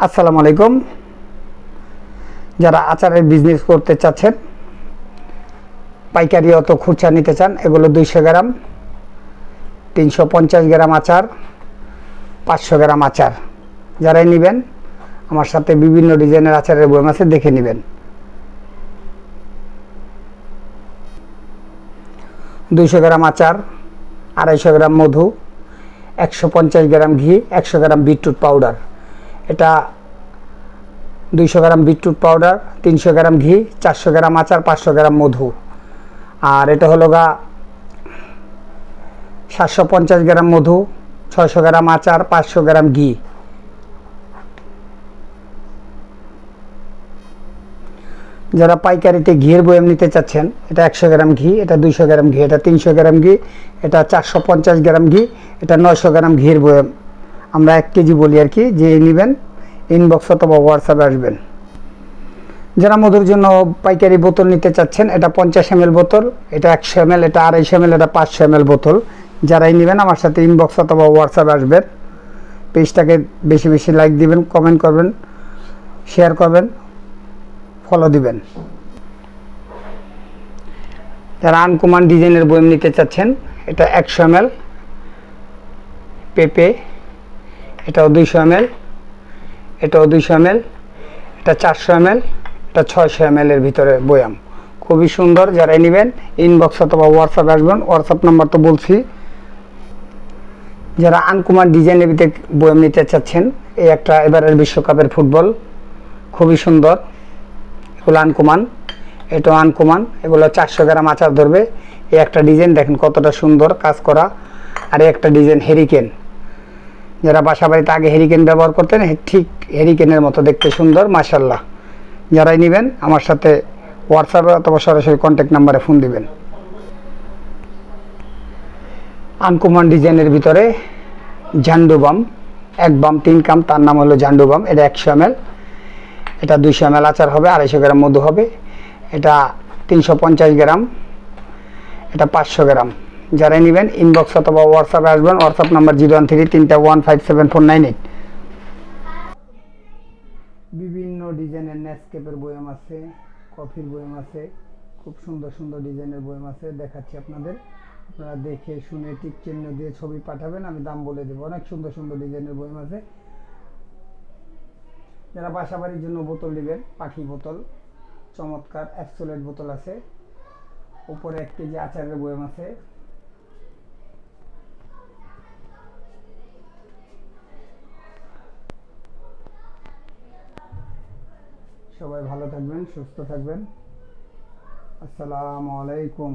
আসসালামু আলাইকুম। যারা আচারের বিজনেস করতে চাচ্ছেন, পাইকারি অত খুচরা নিতে চান, এগুলো 200 গ্রাম, 350 গ্রাম আচার, 500 গ্রাম আচার, যারাই নেবেন আমার সাথে বিভিন্ন ডিজাইনের আচারের বয়াম আছে, দেখে নেবেন। 200 গ্রাম আচার, 250 গ্রাম মধু, 150 গ্রাম ঘি, 100 গ্রাম বিটরুট পাউডার। এটা 200 গ্রাম বিটরুট পাউডার, 300 গ্রাম ঘি, 400 গ্রাম আচার, 500 গ্রাম মধু। আর এটা হলো 750 গ্রাম মধু, 600 গ্রাম আচার, 500 গ্রাম ঘি। যারা পাইকারিতে ঘিয়ের বয়াম নিতে চাচ্ছেন, এটা 100 গ্রাম ঘি, এটা 200 গ্রাম ঘি, এটা 300 গ্রাম ঘি, এটা 450 গ্রাম ঘি, এটা 900 গ্রাম ঘিয়ের বয়াম। আমরা 1 কেজি বলি আর কি। যে নেবেন ইনবক্স অথবা হোয়াটসঅ্যাপে আসবেন। যারা মধুর জন্য পাইকারি বোতল নিতে চাচ্ছেন, এটা 50 ml বোতল, এটা 100 ml, এটা 250 ml, এটা 500 ml বোতল। যারাই নেবেন আমার সাথে ইনবক্স অথবা হোয়াটসঅ্যাপে আসবেন। পেজটাকে বেশি বেশি লাইক দিবেন, কমেন্ট করবেন, শেয়ার করবেন, ফলো দিবেন। যারা আনকমন ডিজাইনের বয়াম নিতে চাচ্ছেন, এটা 100 ml পেঁপে, এটাও 200 ml, এটাও 200 ml, এটা 400 ml, এটা 600 ml এর ভিতরে বয়াম, খুবই সুন্দর। যারাই নেবেন ইনবক্স অথবা হোয়াটসঅ্যাপে আসবেন। হোয়াটসঅ্যাপ নাম্বার তো বলছি। যারা আনকমন ডিজাইনের ভিতরে বয়াম নিতে চাচ্ছেন, এই একটা এবারের বিশ্বকাপের ফুটবল, খুবই সুন্দর। এগুলো আনকমন, এটাও আনকমন। এগুলো 400 গ্রাম আচার ধরবে। এই একটা ডিজাইন দেখেন কতটা সুন্দর কাজ করা। আর এই একটা ডিজাইন হেরিকেন। যারা বাসা বাড়িতে আগে হেরিকেন ব্যবহার করতেন, ঠিক হেরিকেনের মতো দেখতে সুন্দর, মাশাআল্লাহ। যারাই নেবেন আমার সাথে হোয়াটসঅ্যাপে অথবা সরাসরি কন্ট্যাক্ট নাম্বারে ফোন দিবেন। আনকমন ডিজাইনের ভিতরে ঝান্ডু বাম, 1 বাম 3 কাম, তার নাম হলো ঝান্ডু বাম। এটা 100 ml, এটা 200 ml আচার হবে, 250 গ্রাম মধু হবে, এটা 350 গ্রাম, এটা 500 গ্রাম। যারাই নেবেন ইনবক্স অথবা হোয়াটসঅ্যাপে আসবেন। WhatsApp number 01331574978। বিভিন্ন ডিজাইনের নেসকেপের বয়াম আছে, কফির বয়াম আছে, খুব সুন্দর সুন্দর ডিজাইনের বয়াম আছে, দেখাচ্ছি আপনাদের। আপনারা দেখে শুনে টিক চিহ্ন দিয়ে ছবি পাঠাবেন, আমি দাম বলে দেবো। অনেক সুন্দর সুন্দর ডিজাইনের বয়াম আছে। যারা বাসা বাড়ির জন্য বোতল নেবেন, পাখি বোতল, চমৎকার অ্যাবসোলেট বোতল আছে। উপরে 1 কেজি আচারের বয়াম আছে। সবাই ভালো থাকবেন, সুস্থ থাকবেন। আসসালামু আলাইকুম।